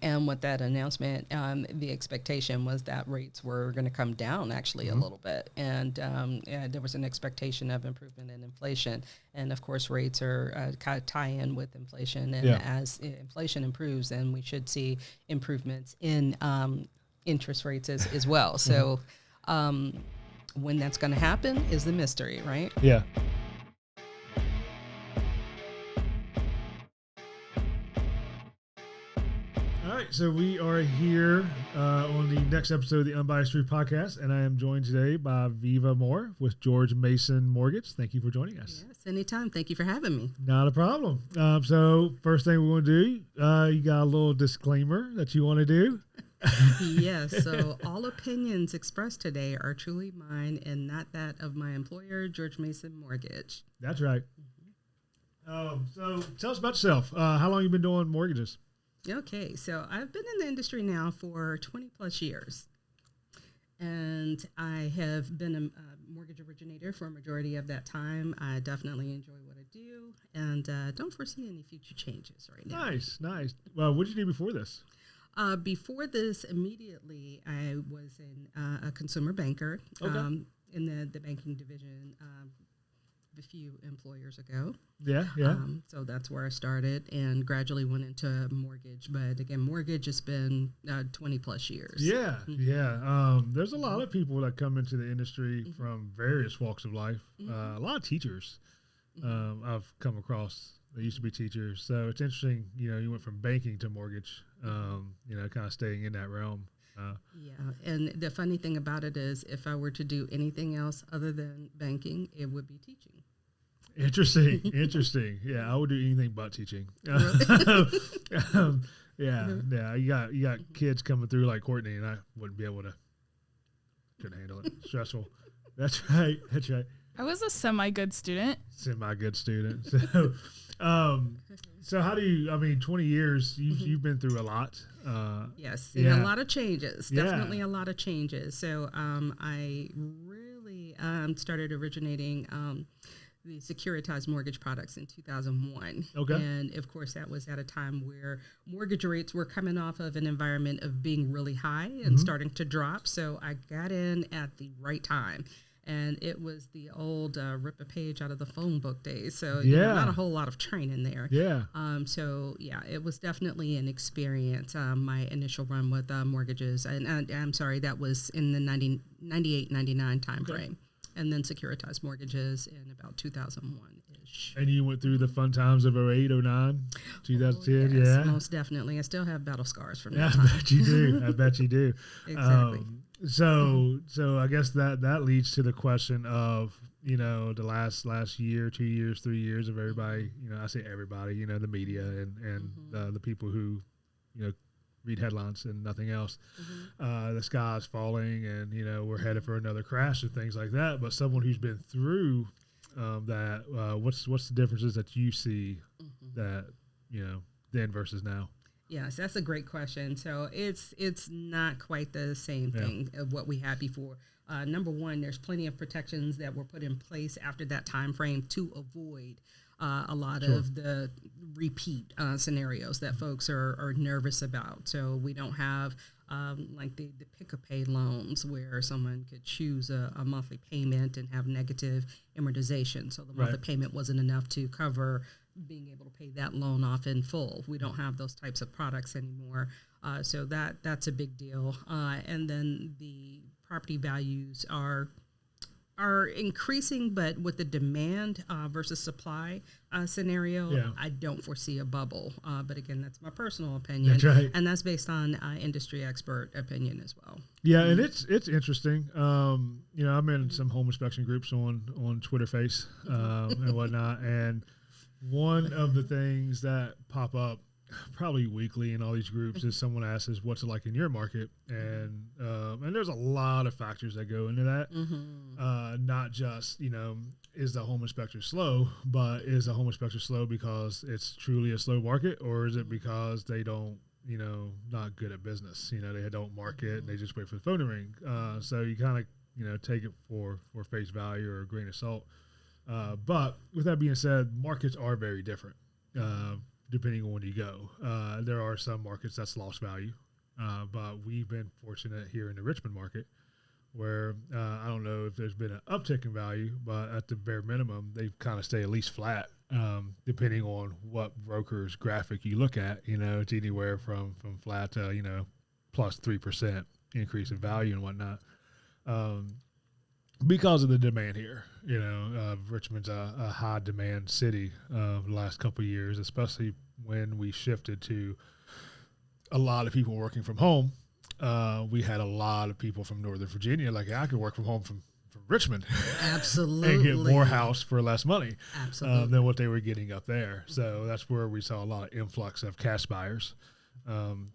And with that announcement, the expectation was that rates were going to come down actually a little bit. And there was an expectation of improvement in inflation. And of course, rates are kind of tie in with inflation. And as inflation improves, then we should see improvements in interest rates as well. So when that's going to happen is the mystery, right? Yeah. All right, so we are here on the next episode of the Unbiased Truth podcast, and I am joined today by Viva Moore with George Mason Mortgage. Thank you for joining us. Yes, anytime. Thank you for having me. Not a problem. So first thing we want to do, you got a little disclaimer that you want to do. Yes, so all opinions expressed today are truly mine and not that of my employer, George Mason Mortgage. That's right. So tell us about yourself. How long have you been doing mortgages? Okay, so I've been in the industry now for 20 plus years, and I have been a mortgage originator for a majority of that time. I definitely enjoy what I do, and don't foresee any future changes right now. Nice. Well, what did you do before this? Before this, immediately, I was a consumer banker in the banking division a few employers ago. Yeah. So that's where I started and gradually went into mortgage. But again, mortgage has been 20 plus years. Yeah. There's a lot of people that come into the industry from various walks of life. A lot of teachers I've come across. They used to be teachers. So it's interesting, you went from banking to mortgage, kind of staying in that realm. And the funny thing about it is if I were to do anything else other than banking, it would be teaching. Interesting. Yeah, I would do anything but teaching. Yeah. You got kids coming through like Courtney, and I wouldn't be able to. Couldn't handle it. Stressful. That's right. I was a semi-good student. So, how do you? 20 years. You've been through a lot. Yes, a lot of changes. Definitely a lot of changes. So I really started originating the securitized mortgage products in 2001. Okay. And of course, that was at a time where mortgage rates were coming off of an environment of being really high and starting to drop. So I got in at the right time. And it was the old rip a page out of the phone book days. So not a whole lot of training there. Yeah. It was definitely an experience, my initial run with mortgages. And I'm sorry, that was in the 98, 99 time frame. And then securitized mortgages in about 2001-ish. And you went through the fun times of 08, 09, 2010? Yes, yeah. most definitely. I still have battle scars from that time. I bet you do. Exactly. So I guess that leads to the question of, the last year, 2 years, 3 years of everybody, I say everybody, the media and the people who, read headlines and nothing else. The sky's falling and, we're headed for another crash and things like that. But someone who's been through that, what's the differences that you see that, then versus now? Yes, that's a great question. So it's not quite the same thing of what we had before. Number one, there's plenty of protections that were put in place after that time frame to avoid a lot of the repeat scenarios that folks are nervous about. So we don't have like the pick-a-pay loans where someone could choose a monthly payment and have negative amortization. So the monthly payment wasn't enough to cover being able to pay that loan off in full. We don't have those types of products anymore. So that's a big deal. And then the property values are increasing, but with the demand versus supply scenario, I don't foresee a bubble. But again, that's my personal opinion. That's right. And that's based on industry expert opinion as well. Yeah, and it's interesting. I'm in some home inspection groups on Twitter Face and whatnot, and one of the things that pop up probably weekly in all these groups is someone asks us, what's it like in your market? And there's a lot of factors that go into that. Not just, is the home inspector slow, but is the home inspector slow because it's truly a slow market, or is it because they don't, not good at business? They don't market and they just wait for the phone to ring. So you kind of, take it for face value or a grain of salt. But with that being said, markets are very different. depending on when you go. There are some markets that's lost value, but we've been fortunate here in the Richmond market where I don't know if there's been an uptick in value, but at the bare minimum, they've kind of stayed at least flat, depending on what broker's graphic you look at. It's anywhere from flat to, plus 3% increase in value and whatnot. Because of the demand here, Richmond's a high demand city the last couple of years, especially when we shifted to a lot of people working from home. We had a lot of people from Northern Virginia. Like, I could work from home from Richmond. Absolutely. And get more house for less money. Absolutely. Than what they were getting up there. So that's where we saw a lot of influx of cash buyers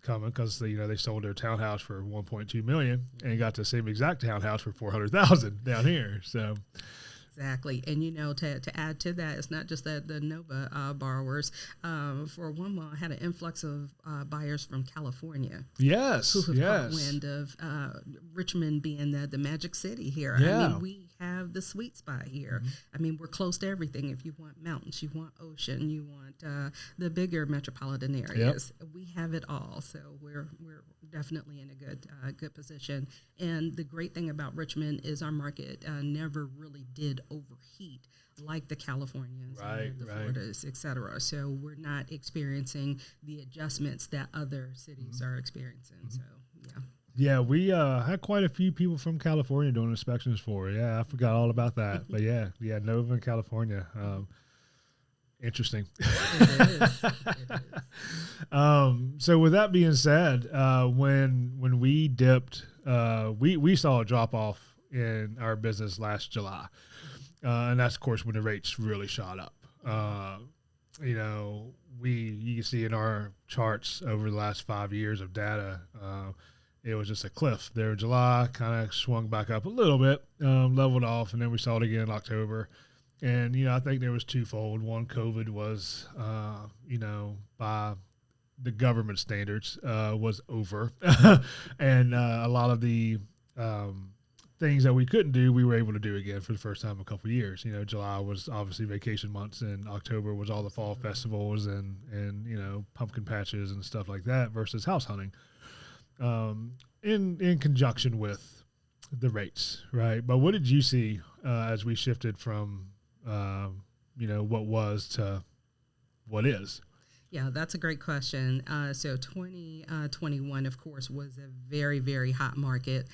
coming because they sold their townhouse for $1.2 million and got the same exact townhouse for $400,000 down here. So. Exactly. And, to add to that, it's not just that the Nova borrowers. For one while, I had an influx of buyers from California. Yes. Who have caught wind of Richmond being the magic city here. Yeah. I mean, we have the sweet spot here. Mm-hmm. I mean, we're close to everything. If you want mountains, you want ocean, you want the bigger metropolitan areas. Yep. We have it all. So we're definitely in a good position. And the great thing about Richmond is our market never really did overheat like the Californians, and the Floridas, et cetera. So we're not experiencing the adjustments that other cities are experiencing. Mm-hmm. So, yeah. Yeah, we had quite a few people from California doing inspections for it. Yeah, I forgot all about that. But yeah, Nova in California. Interesting. It is. So with that being said, when we dipped, we saw a drop off in our business last July. And that's, of course, when the rates really shot up. You can see in our charts over the last 5 years of data, it was just a cliff there in July, kind of swung back up a little bit, leveled off, and then we saw it again in October. And, I think there was twofold. One, COVID was, by the government standards, was over. And a lot of the things that we couldn't do, we were able to do again for the first time in a couple of years. July was obviously vacation months, and October was all the fall festivals and pumpkin patches and stuff like that versus house hunting. In conjunction with the rates, right? But what did you see as we shifted from, what was to what is? Yeah, that's a great question. So 2021, of course, was a very, very hot market.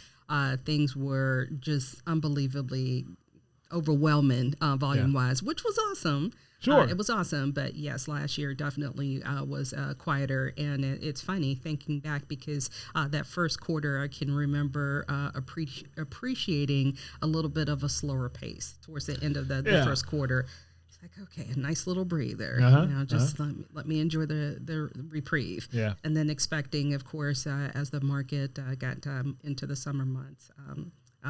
Things were just unbelievably overwhelming volume-wise, which was awesome. Sure. It was awesome. But, yes, last year definitely was quieter. And it's funny thinking back because that first quarter, I can remember appreciating a little bit of a slower pace towards the end of the first quarter. Like, okay, a nice little breather. Let me enjoy the reprieve. Yeah. And then expecting, of course, as the market got into the summer months,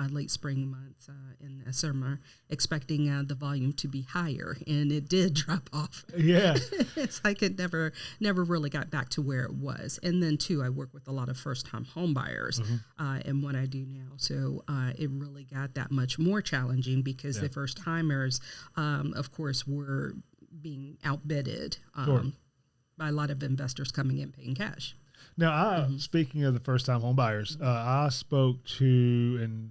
late spring months in the summer, expecting the volume to be higher, and it did drop off. Yeah. It's like it never really got back to where it was. And then, too, I work with a lot of first-time home buyers in what I do now. So it really got that much more challenging because the first-timers, of course, were being outbidded by a lot of investors coming in paying cash. Now, speaking of the first-time home buyers, I spoke to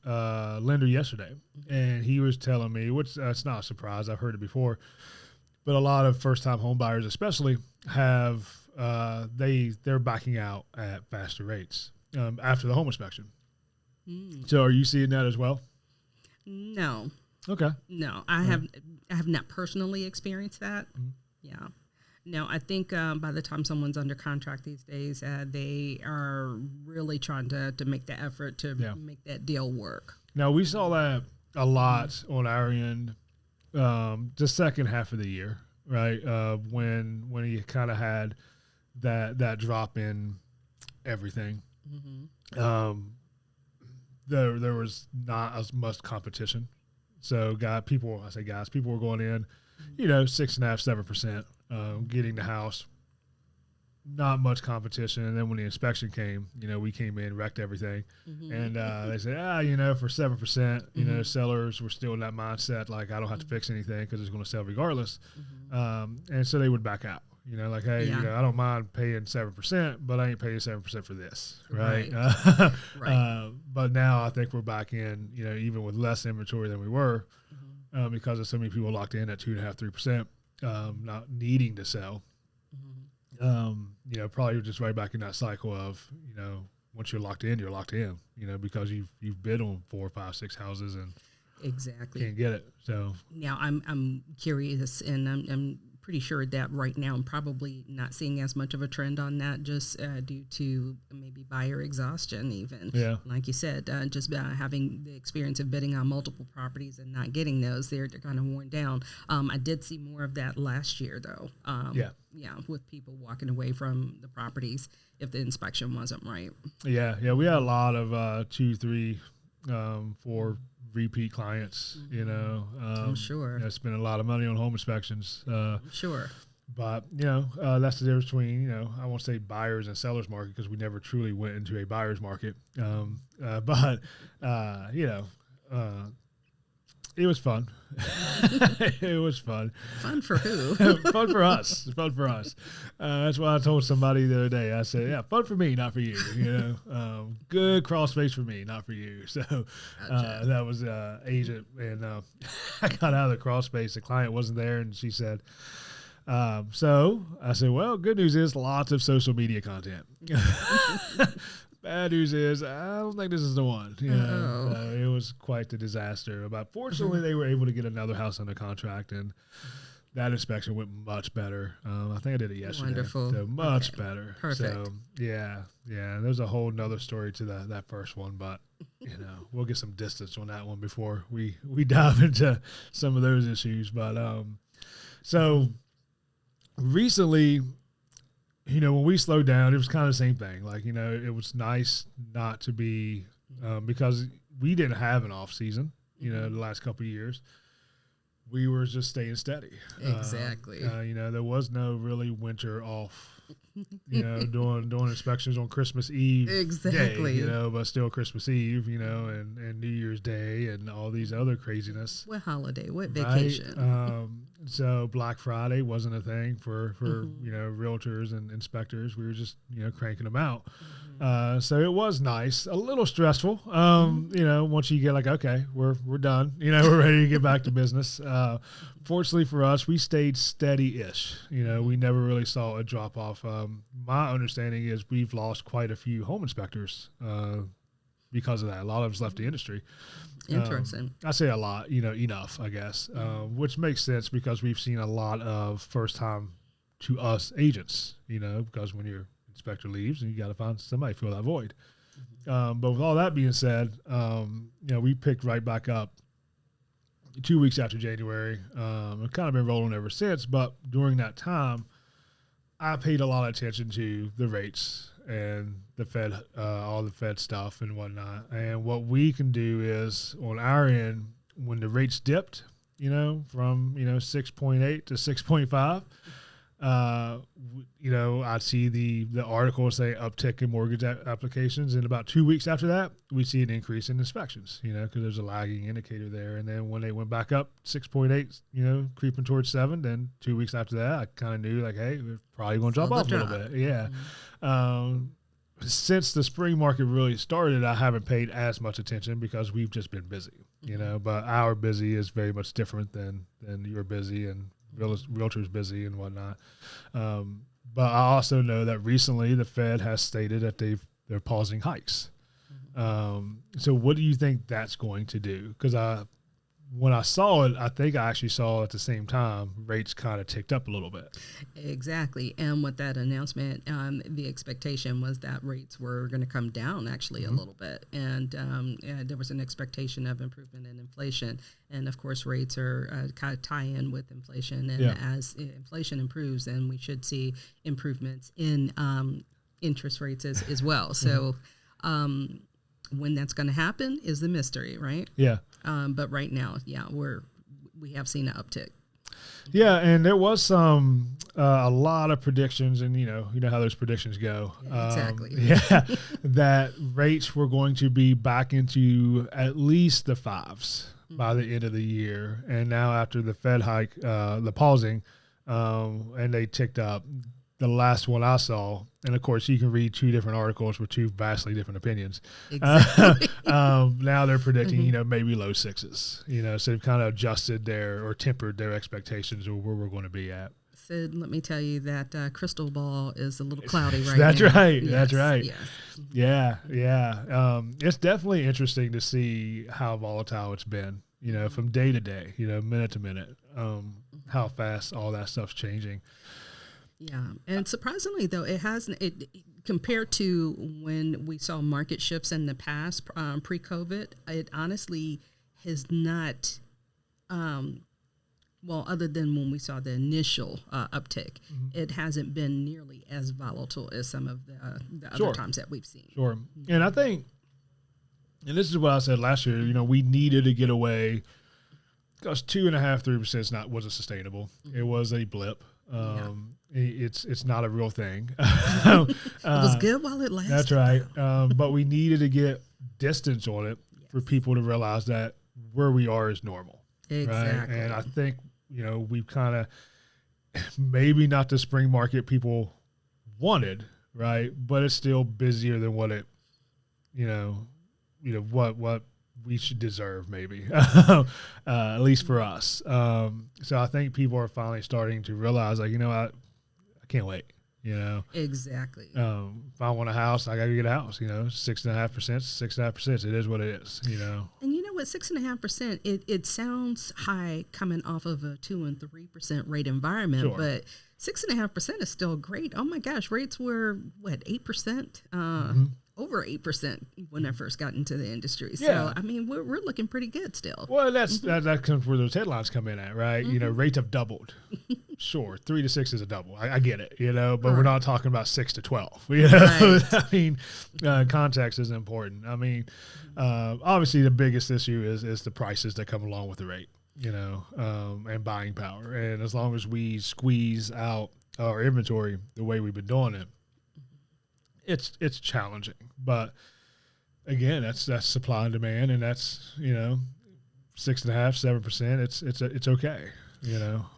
lender yesterday, and he was telling me, which that's not a surprise, I've heard it before, but a lot of first-time home buyers especially have they're backing out at faster rates after the home inspection. So are you seeing that as well? No. Okay. No, I have not personally experienced that. Yeah. No, I think by the time someone's under contract these days, they are really trying to make the effort to make that deal work. Now, we saw that a lot on our end the second half of the year, right, when you kind of had that drop in everything. There was not as much competition. So people were going in, 6.5%, 7%, getting the house. Not much competition. And then when the inspection came, we came in, wrecked everything. And they said, for 7%, sellers were still in that mindset, like, I don't have to fix anything because it's going to sell regardless. And so they would back out. You know, like, hey, Yeah. you know, I don't mind paying 7%, but I ain't paying 7% for this, right? Right. But now I think we're back in, you know, even with less inventory than we were, because of so many people locked in at 2.5%, 3%, not needing to sell. You know, probably just right back in that cycle of, you know, once you're locked in, you know, because you've bid on 4, 5, 6 houses and Exactly. can't get it. So Now I'm curious, and I'm pretty sure that right now I'm probably not seeing as much of a trend on that, just due to maybe buyer exhaustion. Even like you said, just having the experience of bidding on multiple properties and not getting those, they're kind of worn down. I did see more of that last year, though. With people walking away from the properties if the inspection wasn't right. We had a lot of 2, 3, 4 repeat clients, you know. I'm sure. You know, spend a lot of money on home inspections. Sure. But, you know, that's the difference between, you know, I won't say buyers and sellers market because we never truly went into a buyer's market. But you know, it was fun. It was fun. Fun for who? Fun for us. Fun for us. That's why I told somebody the other day. I said, yeah, fun for me, not for you. You know, good cross space for me, not for you. So Gotcha. that was agent. And I got out of the cross space. The client wasn't there. And she said, so I said, well, good news is lots of social media content. Bad news is I don't think this is the one. You know, it was quite the disaster. But fortunately, they were able to get another house under contract, and that inspection went much better. I think I did it yesterday. Wonderful. So much better. Perfect. So yeah. There's a whole nother story to that first one, but you know, we'll get some distance on that one before we dive into some of those issues. But so recently, you know, when we slowed down, it was kind of the same thing. Like, you know, it was nice not to be, because we didn't have an off season, you know, the last couple of years. We were just staying steady. Exactly. You know, there was no really winter off, you know, doing inspections on Christmas Eve. Exactly. Day, you know, but still Christmas Eve, you know, and New Year's Day and all these other craziness. What holiday? What vacation? Right? So Black Friday wasn't a thing for you know, realtors and inspectors. We were just, you know, cranking them out. So it was nice, a little stressful. You know, once you get like, okay, we're done, you know, we're ready to get back to business. Fortunately for us, we stayed steady-ish. You know, we never really saw a drop off. My understanding is we've lost quite a few home inspectors because of that. A lot of us left the industry. Interesting. I say a lot, you know, enough, I guess, which makes sense because we've seen a lot of first time to us agents, you know, because when your inspector leaves and you got to find somebody to fill that void. But with all that being said, you know, we picked right back up 2 weeks after January. I've kind of been rolling ever since, but during that time, I paid a lot of attention to the rates and the Fed, all the Fed stuff and whatnot. And what we can do is on our end, when the rates dipped, you know, from, you know, 6.8 to 6.5, you know, I'd see the article say uptick in mortgage applications. And about 2 weeks after that, we see an increase in inspections, you know, because there's a lagging indicator there. And then when they went back up 6.8, you know, creeping towards 7, then 2 weeks after that, I kind of knew like, hey, we're probably going to drop off a little bit. Yeah. Since the spring market really started, I haven't paid as much attention because we've just been busy, you know, but our busy is very much different than your busy and realtors busy and whatnot. But I also know that recently the Fed has stated that they're pausing hikes. So what do you think that's going to do? Because when I saw it, I think I actually saw at the same time rates kind of ticked up a little bit. Exactly. And with that announcement, the expectation was that rates were going to come down actually a little bit. And there was an expectation of improvement in inflation. And of course, rates are kind of tie in with inflation. And as inflation improves, then we should see improvements in interest rates as well. So when that's going to happen is the mystery, right? Yeah. But right now, we have seen an uptick. Yeah, and there was a lot of predictions, and you know how those predictions go. Exactly. That rates were going to be back into at least the 5s by the end of the year, and now after the Fed hike, the pausing, and they ticked up. The last one I saw, and of course you can read 2 different articles with 2 vastly different opinions. Exactly. Now they're predicting, maybe low 6s, so they've kind of adjusted or tempered their expectations of where we're going to be at. Sid, let me tell you that crystal ball is a little cloudy right That's now. right. Yes, That's right. yes. Yeah. It's definitely interesting to see how volatile it's been, from day to day, minute to minute, how fast all that stuff's changing. Yeah, and surprisingly, though, it hasn't. Compared to when we saw market shifts in the past, pre-COVID, it honestly has not. Well, other than when we saw the initial uptick, it hasn't been nearly as volatile as some of the other times that we've seen. Sure, and I think, and this is what I said last year. We needed to get away because 2.5-3% wasn't sustainable. It was a blip. It's not a real thing. It was good while it lasted. That's right. But we needed to get distance on it for people to realize that where we are is normal. Exactly. Right? And I think, we've kind of maybe not the spring market people wanted, right? But it's still busier than what it, what we should deserve, maybe, at least for us. So I think people are finally starting to realize, like, I can't wait. Exactly. If I want a house, I got to get a house. 6.5%, 6.5%. It is what it is. And you know what? 6.5%. It sounds high coming off of a 2 and 3% rate environment, but 6.5% is still great. Oh my gosh, rates were what 8%. Over 8% when I first got into the industry. So, I mean, we're looking pretty good still. Well, that comes where those headlines come in at, right? Rates have doubled. Sure, 3 to 6 is a double. I get it, but we're not talking about 6 to 12. Right. I mean, context is important. I mean, obviously the biggest issue is the prices that come along with the rate, and buying power. And as long as we squeeze out our inventory the way we've been doing it, it's challenging, but again, that's supply and demand, and that's 6.5-7%. It's okay.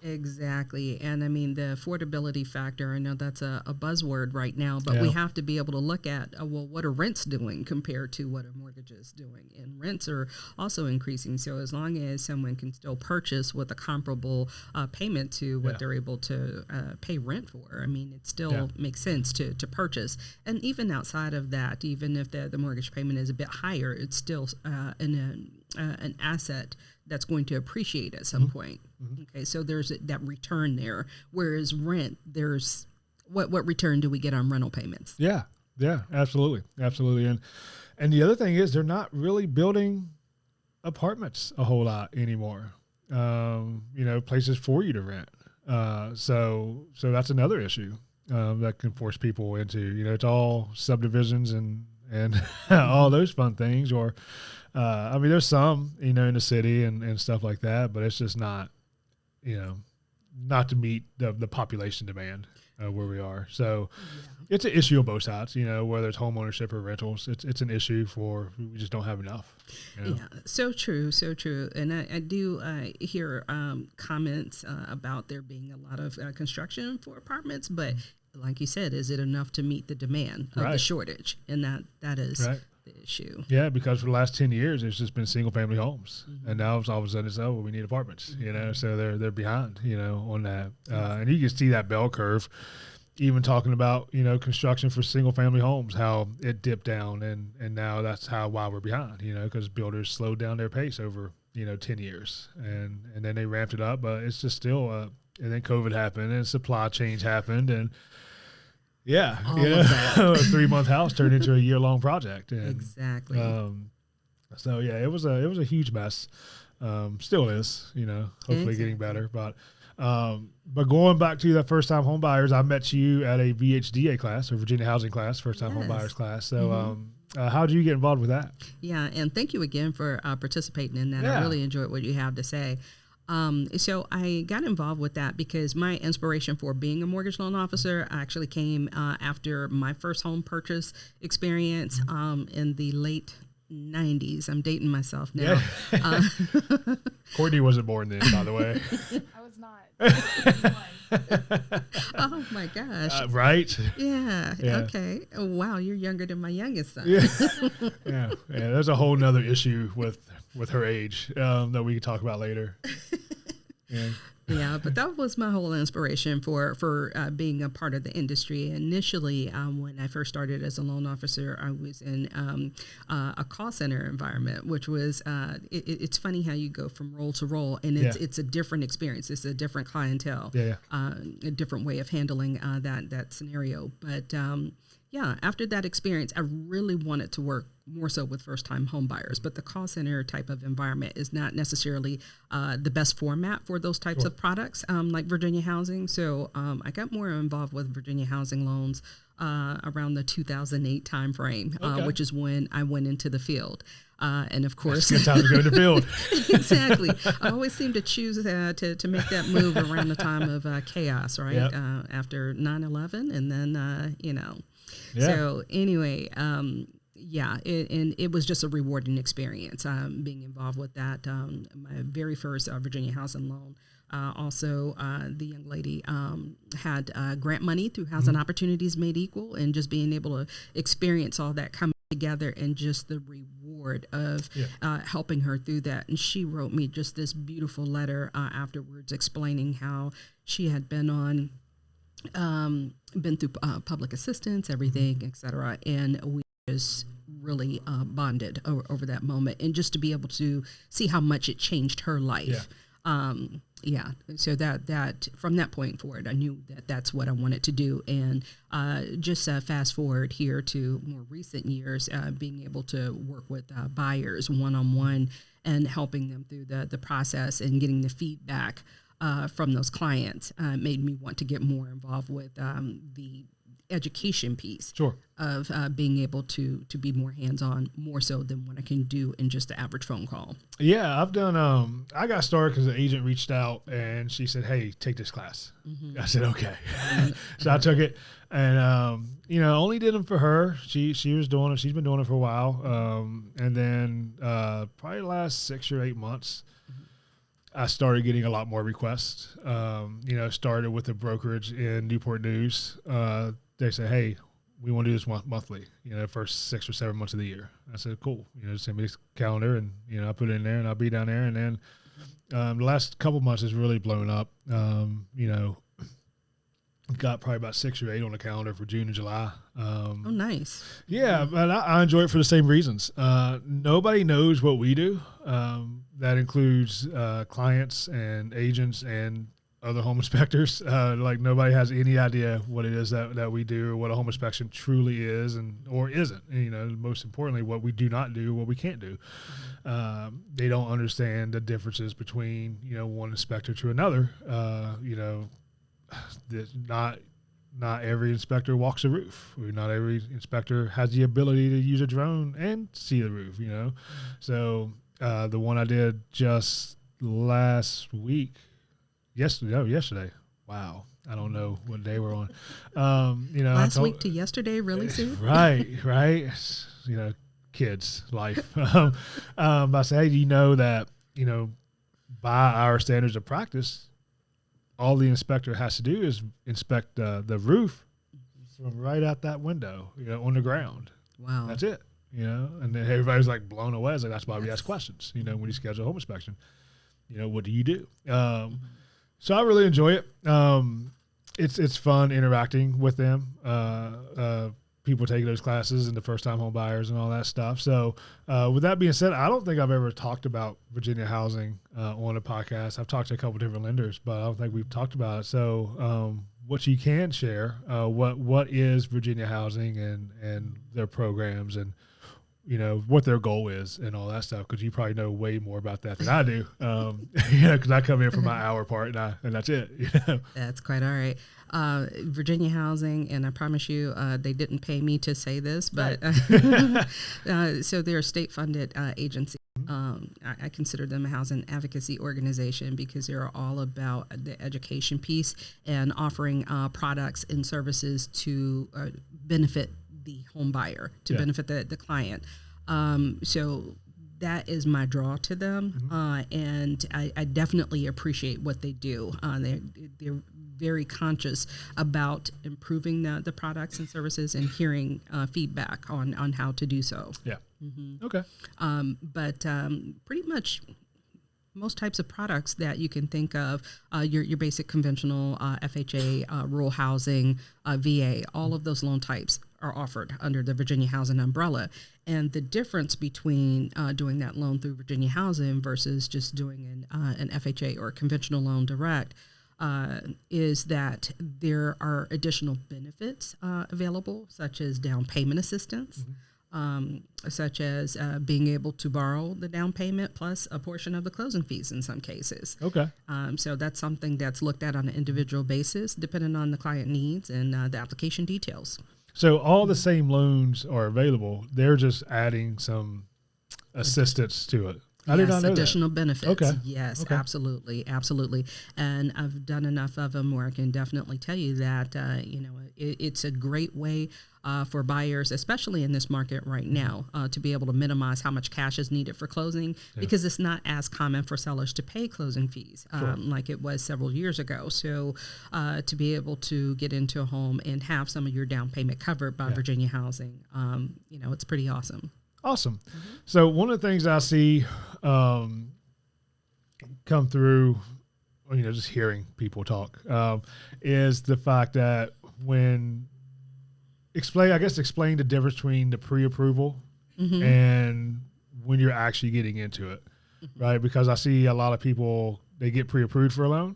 Exactly. And I mean, the affordability factor, I know that's a buzzword right now, but we have to be able to look at, what are rents doing compared to what are mortgages doing? And rents are also increasing. So as long as someone can still purchase with a comparable payment to what they're able to pay rent for, I mean, it still makes sense to purchase. And even outside of that, even if the mortgage payment is a bit higher, it's still an asset that's going to appreciate at some point. Okay, so there's that return there. Whereas rent, there's what return do we get on rental payments? Yeah, absolutely. And the other thing is they're not really building apartments a whole lot anymore. Places for you to rent. So that's another issue that can force people into. It's all subdivisions and all those fun things, or there's some, in the city and stuff like that, but it's just not, not to meet the population demand where we are. So it's an issue on both sides, whether it's home ownership or rentals. It's an issue we just don't have enough. Yeah, so true. And I do hear comments about there being a lot of construction for apartments, but like you said, is it enough to meet the demand of the shortage? And that is the issue. Yeah, because for the last 10 years, it's just been single family homes. And now all of a sudden it's, we need apartments, so they're behind, on that. And you can see that bell curve, even talking about, construction for single family homes, how it dipped down. And now that's why we're behind, because builders slowed down their pace over, 10 years. And then they ramped it up, but it's just still, and then COVID happened and supply chain happened, and a 3-month house turned into a year-long project. And, exactly. So it was a huge mess. Still is, hopefully getting better. But going back to that first-time home buyers, I met you at a VHDA class, or Virginia Housing class, first-time home buyers class. So how did you get involved with that? Yeah, and thank you again for participating in that. I really enjoyed what you have to say. So I got involved with that because my inspiration for being a mortgage loan officer actually came after my first home purchase experience in the late 90s. I'm dating myself now. Yeah. Courtney wasn't born then, by the way. I was not. Oh my gosh. Right? Yeah. Okay. Oh, wow. You're younger than my youngest son. Yeah. Yeah. There's a whole nother issue with her age that we can talk about later. Yeah. Yeah, but that was my whole inspiration for being a part of the industry. Initially, when I first started as a loan officer, I was in a call center environment, which was it's funny how you go from role to role, and it's a different experience. It's a different clientele, a different way of handling that scenario. But after that experience, I really wanted to work more so with first-time home buyers, but the call center type of environment is not necessarily the best format for those types of products, like Virginia Housing. So I got more involved with Virginia Housing loans around the 2008 timeframe, which is when I went into the field. And of course, it's a good time to go to the field. Exactly. I always seem to choose to make that move around the time of chaos, right? Yep. After 9/11, and then So anyway, it was just a rewarding experience being involved with that. My very first Virginia Housing loan. Also, the young lady had grant money through Housing Opportunities Made Equal, and just being able to experience all that coming together and just the reward of helping her through that. And she wrote me just this beautiful letter afterwards explaining how she had been through public assistance, everything, et cetera. And we just really bonded over that moment, and just to be able to see how much it changed her life. So that from that point forward, I knew that that's what I wanted to do. And just fast forward here to more recent years, being able to work with buyers one-on-one and helping them through the process and getting the feedback from those clients made me want to get more involved with the education piece of being able to be more hands-on, more so than what I can do in just the average phone call. Yeah, I've done, I got started because the agent reached out and she said, hey, take this class. I said, okay. So I took it, and, only did them for her. She was doing it. She's been doing it for a while. And then probably the last 6 or 8 months, I started getting a lot more requests. Started with a brokerage in Newport News. They say, hey, we want to do this monthly, first 6 or 7 months of the year. I said, cool. Send me this calendar, and, I put it in there, and I'll be down there. And then the last couple months has really blown up. Got probably about 6 or 8 on the calendar for June and July. Nice. Yeah, but I enjoy it for the same reasons. Nobody knows what we do. That includes clients and agents and other home inspectors. Like, nobody has any idea what it is that we do, or what a home inspection truly is or isn't. And, most importantly, what we do not do, what we can't do. They don't understand the differences between, one inspector to another. Not every inspector walks a roof. Not every inspector has the ability to use a drone and see the roof, So the one I did just last week, yesterday. Wow. I don't know what day we're on. Last week to yesterday, really soon? Right. Kids, life. I say, hey, do you know that, by our standards of practice, all the inspector has to do is inspect the roof from right out that window, on the ground. Wow. That's it, and then everybody's like blown away. It's like, that's why we ask questions, when you schedule a home inspection, what do you do? So I really enjoy it. It's fun interacting with them. People taking those classes and the first-time home buyers and all that stuff. So with that being said, I don't think I've ever talked about Virginia Housing on a podcast. I've talked to a couple different lenders, but I don't think we've talked about it. So what you can share, what is Virginia Housing and their programs, and what their goal is and all that stuff, because you probably know way more about that than I do. Because I come in for my hour part and that's it. That's quite all right. Virginia Housing, and I promise you, they didn't pay me to say this, but so they're a state-funded agency. I consider them a housing advocacy organization because they're all about the education piece and offering products and services to benefit the home buyer, to benefit the client. So that is my draw to them, and I definitely appreciate what they do. They're very conscious about improving the products and services and hearing feedback on how to do so. Yeah. Okay. But pretty much most types of products that you can think of, your basic conventional FHA, rural housing, VA, all of those loan types are offered under the Virginia Housing umbrella. And the difference between doing that loan through Virginia Housing versus just doing an FHA or a conventional loan direct is that there are additional benefits available, such as down payment assistance, such as being able to borrow the down payment plus a portion of the closing fees in some cases. Okay. So that's something that's looked at on an individual basis, depending on the client needs and the application details. So all the same loans are available. They're just adding some assistance to it. I did not know additional that. benefits. Okay. Yes, Okay. absolutely. And I've done enough of them where I can definitely tell you that, it's a great way for buyers, especially in this market right now, to be able to minimize how much cash is needed for closing, because it's not as common for sellers to pay closing fees like it was several years ago. So to be able to get into a home and have some of your down payment covered by Virginia Housing, it's pretty awesome. Awesome. So one of the things I see come through, just hearing people talk, is the fact that explain the difference between the pre-approval and when you're actually getting into it, right? Because I see a lot of people, they get pre-approved for a loan,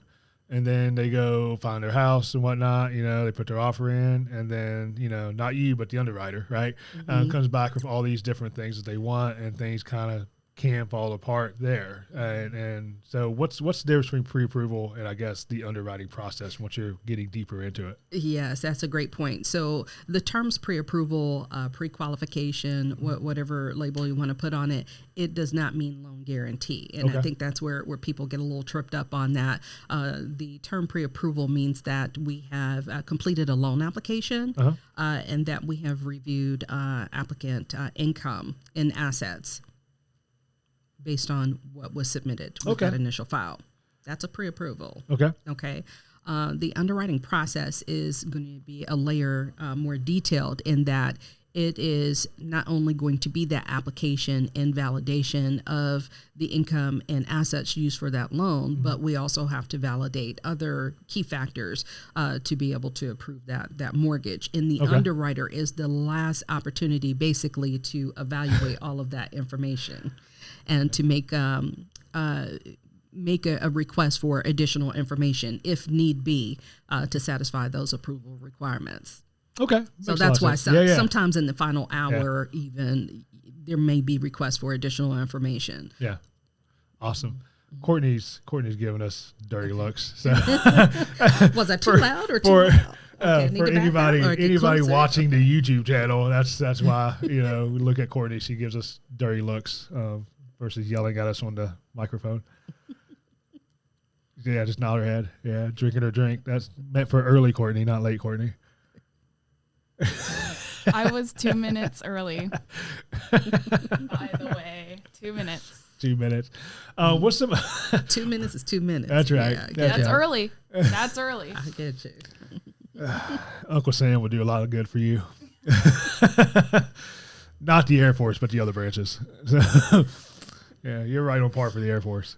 and then they go find their house and whatnot, they put their offer in, and then, not you, but the underwriter, right? Comes back with all these different things that they want, and things kind of can fall apart there. And so what's the difference between pre-approval and I guess the underwriting process once you're getting deeper into it? Yes, that's a great point. So the terms pre-approval, pre-qualification, whatever label you want to put on it, it does not mean loan guarantee. And I think that's where people get a little tripped up on that. The term pre-approval means that we have completed a loan application and that we have reviewed applicant income and assets based on what was submitted with that initial file. That's a pre-approval. Okay. The underwriting process is going to be a layer more detailed in that it is not only going to be that application and validation of the income and assets used for that loan, but we also have to validate other key factors to be able to approve that mortgage. And the underwriter is the last opportunity basically to evaluate all of that information and to make a request for additional information if need be to satisfy those approval requirements. Okay. So that's why sometimes in the final hour even there may be requests for additional information. Yeah. Awesome. Courtney's giving us dirty looks. So was that too loud or too loud? For anybody watching the YouTube channel, that's why, we look at Courtney. She gives us dirty looks versus yelling at us on the microphone. Yeah, just nod her head. Yeah, drinking her drink. That's meant for early Courtney, not late Courtney. I was 2 minutes early. By the way, 2 minutes. 2 minutes. What's some? 2 minutes is 2 minutes. That's right. Yeah, that's early. That's early. I get you. Uncle Sam will do a lot of good for you. Not the Air Force, but the other branches. So, yeah, you're right on par for the Air Force.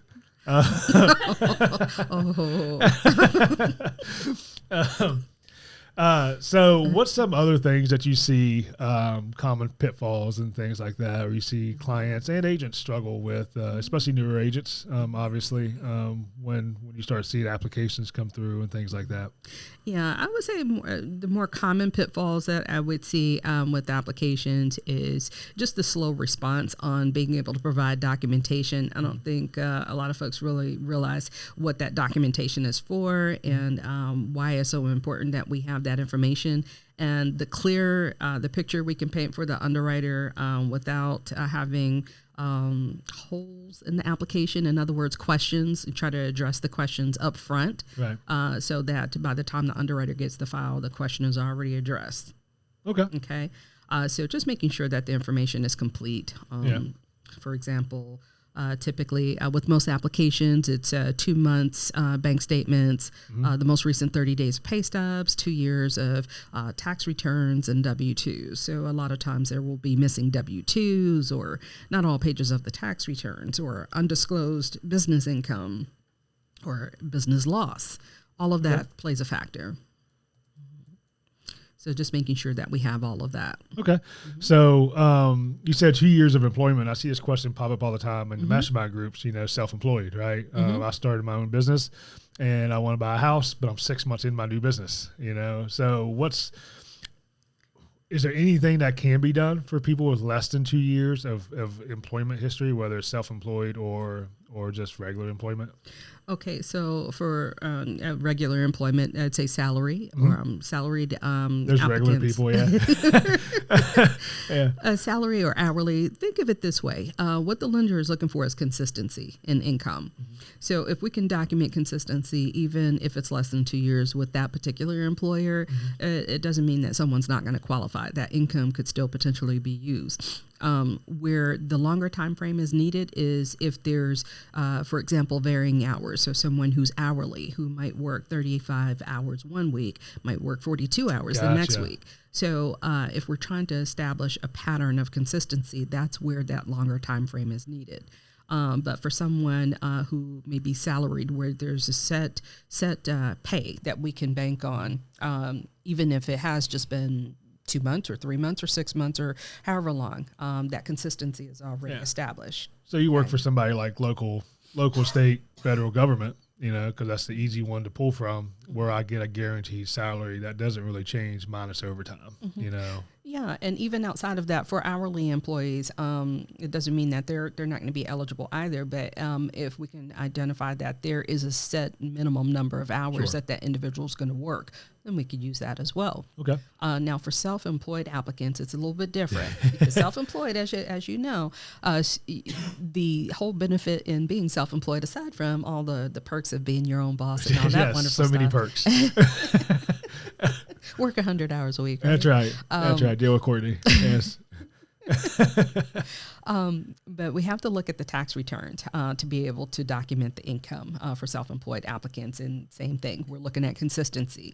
So what's some other things that you see, common pitfalls and things like that, or you see clients and agents struggle with, especially newer agents, obviously, when you start seeing applications come through and things like that? Yeah, I would say the more common pitfalls that I would see with applications is just the slow response on being able to provide documentation. I don't think a lot of folks really realize what that documentation is for and why it's so important that we have that information. And the clear, the picture we can paint for the underwriter without having holes in the application. In other words, questions, try to address the questions up front, right? So that by the time the underwriter gets the file, the question is already addressed. Okay. Okay. So just making sure that the information is complete. For example, typically with most applications, it's 2 months bank statements, the most recent 30 days of pay stubs, 2 years of tax returns, and W-2s. So a lot of times there will be missing W-2s or not all pages of the tax returns or undisclosed business income or business loss. All of that plays a factor. So just making sure that we have all of that. Okay. So you said 2 years of employment. I see this question pop up all the time in the mastermind groups, self-employed, right? I started my own business and I want to buy a house, but I'm 6 months in my new business, So is there anything that can be done for people with less than 2 years of employment history, whether it's self-employed or just regular employment? Okay, so for regular employment, I'd say salary or salaried There's applicants. regular people, yeah. Salary or hourly, think of it this way. What the lender is looking for is consistency in income. So if we can document consistency, even if it's less than 2 years with that particular employer, it doesn't mean that someone's not going to qualify. That income could still potentially be used. Where the longer time frame is needed is if there's, for example, varying hours. So someone who's hourly, who might work 35 hours one week, might work 42 hours the next week. So if we're trying to establish a pattern of consistency, that's where that longer time frame is needed. But for someone who may be salaried, where there's a set pay that we can bank on, even if it has just been 2 months or 3 months or 6 months or however long, that consistency is already established. So you work for somebody like local, state, federal government, because that's the easy one to pull from, where I get a guaranteed salary that doesn't really change minus overtime, Yeah, and even outside of that, for hourly employees, it doesn't mean that they're not going to be eligible either. But if we can identify that there is a set minimum number of hours that individual is going to work, then we could use that as well. Okay. Now, for self-employed applicants, it's a little bit different. Because self-employed, as you know, the whole benefit in being self-employed, aside from all the perks of being your own boss and all that wonderful so many stuff. perks. Work 100 hours a week. Right? That's right. That's right. Deal with Courtney. Yes. But we have to look at the tax returns to be able to document the income for self-employed applicants. And same thing, we're looking at consistency.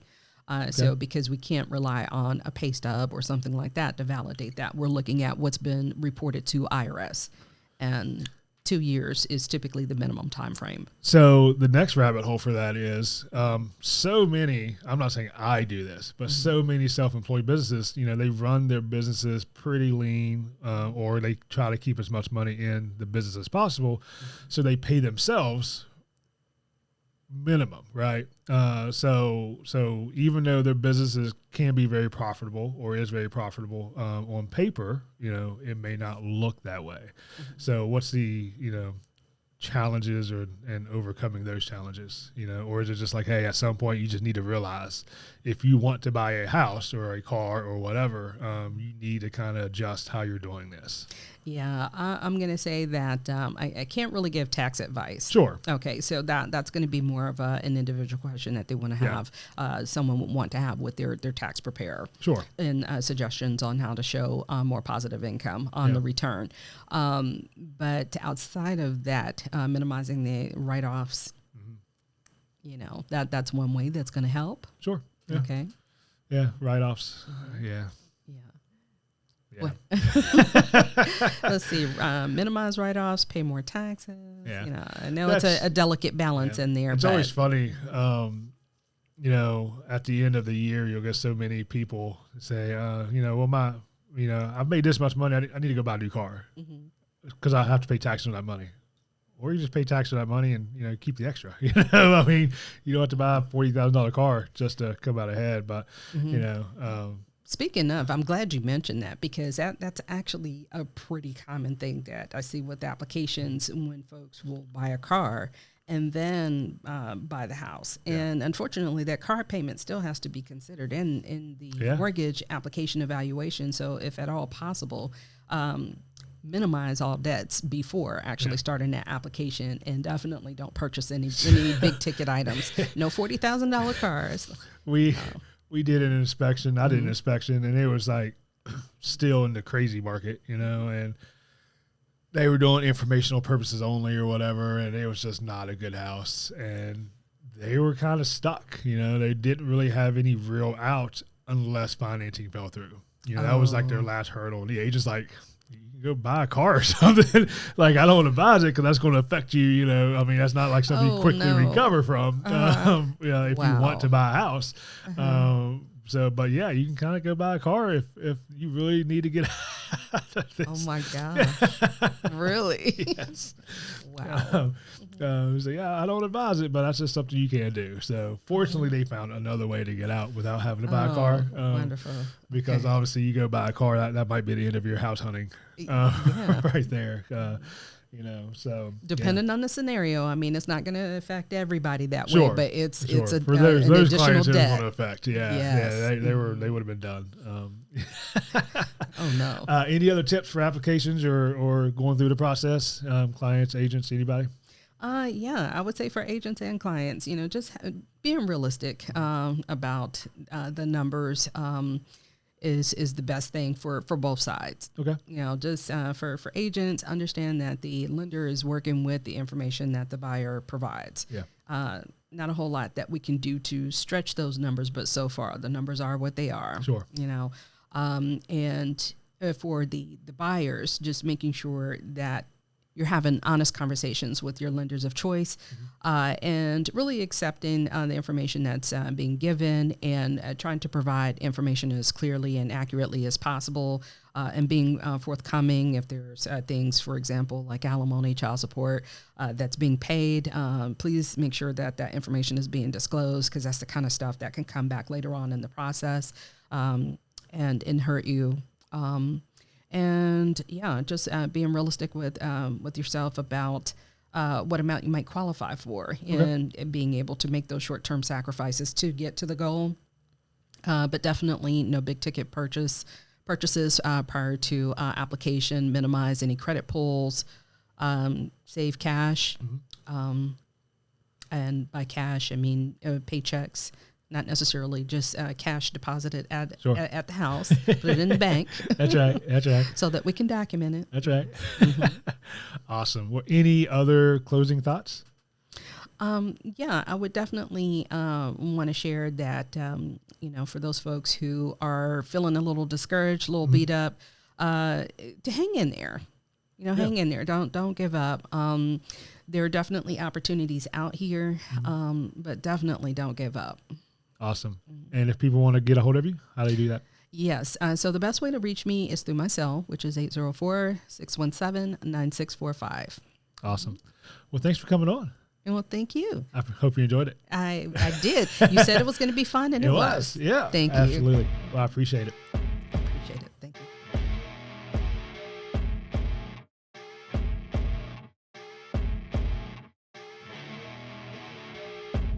So because we can't rely on a pay stub or something like that to validate that, we're looking at what's been reported to IRS. And 2 years is typically the minimum time frame. So the next rabbit hole for that is so many, I'm not saying I do this, but so many self-employed businesses, they run their businesses pretty lean or they try to keep as much money in the business as possible. So they pay themselves minimum, right? So even though their businesses can be very profitable or is very profitable on paper, it may not look that way. So what's the, challenges and overcoming those challenges, or is it just like, hey, at some point you just need to realize if you want to buy a house or a car or whatever, you need to kind of adjust how you're doing this? Yeah, I'm going to say that I can't really give tax advice. Sure. Okay, so that's going to be more of an individual question that they want to have, someone would want to have with their tax preparer. Sure. And suggestions on how to show more positive income on the return. But outside of that, minimizing the write-offs, that's one way that's going to help. Sure. Yeah. Okay. Yeah, write-offs. Yeah. Let's see, minimize write-offs, pay more taxes. Yeah. I know it's a delicate balance in there. It's always funny, at the end of the year, you'll get so many people say, I've made this much money. I need to go buy a new car because I have to pay tax on that money. Or you just pay tax on that money and, keep the extra. You don't have to buy a $40,000 car just to come out ahead. But, speaking of, I'm glad you mentioned that because that's actually a pretty common thing that I see with applications when folks will buy a car and then buy the house. Yeah. And unfortunately, that car payment still has to be considered in the mortgage application evaluation. So if at all possible, minimize all debts before actually starting that application, and definitely don't purchase any big ticket items. No $40,000 cars. We did an inspection. I did an inspection, and it was like still in the crazy market, and they were doing informational purposes only or whatever, and it was just not a good house, and they were kind of stuck. They didn't really have any real out unless financing fell through. That was like their last hurdle, and the agent's like, you can go buy a car or something. Like, I don't want to buy it because that's going to affect you. That's not like something you quickly recover from. If you want to buy a house. But yeah, you can kind of go buy a car if you really need to get out of this. Oh my gosh. Really? Yes. Wow. So yeah, I don't advise it, but that's just something you can do. So fortunately, they found another way to get out without having to buy a car. Wonderful. Because obviously you go buy a car, that might be the end of your house hunting right there. So depending on the scenario, I mean, it's not going to affect everybody that way, but it's for an those additional clients it debt. want to affect. They would have been done. Oh no. Any other tips for applications or going through the process? Clients, agents, anybody? I would say for agents and clients, just being realistic about the numbers is the best thing for both sides. Okay. Just for agents, understand that the lender is working with the information that the buyer provides. Yeah. Not a whole lot that we can do to stretch those numbers, but so far the numbers are what they are. Sure. And for the buyers, just making sure that you're having honest conversations with your lenders of choice, and really accepting the information that's being given, and trying to provide information as clearly and accurately as possible, and being forthcoming if there's things, for example, like alimony, child support that's being paid. Please make sure that information is being disclosed, because that's the kind of stuff that can come back later on in the process and hurt you. And just being realistic with yourself about what amount you might qualify for, and being able to make those short-term sacrifices to get to the goal. But definitely no big ticket purchases prior to application. Minimize any credit pulls. Save cash. And by cash, I mean paychecks. Not necessarily just cash deposited at the house. Put it in the bank. That's right. So that we can document it. That's right. Awesome. Well, any other closing thoughts? I would definitely want to share that, for those folks who are feeling a little discouraged, a little beat up, to hang in there. Hang in there. Don't give up. There are definitely opportunities out here, but definitely don't give up. Awesome. And if people want to get a hold of you, how do they do that? Yes. So the best way to reach me is through my cell, which is 804-617-9645. Awesome. Well, thanks for coming on. Well, thank you. I hope you enjoyed it. I did. You said it was going to be fun, and it was. Yeah. Thank you. Absolutely. Well, I appreciate it.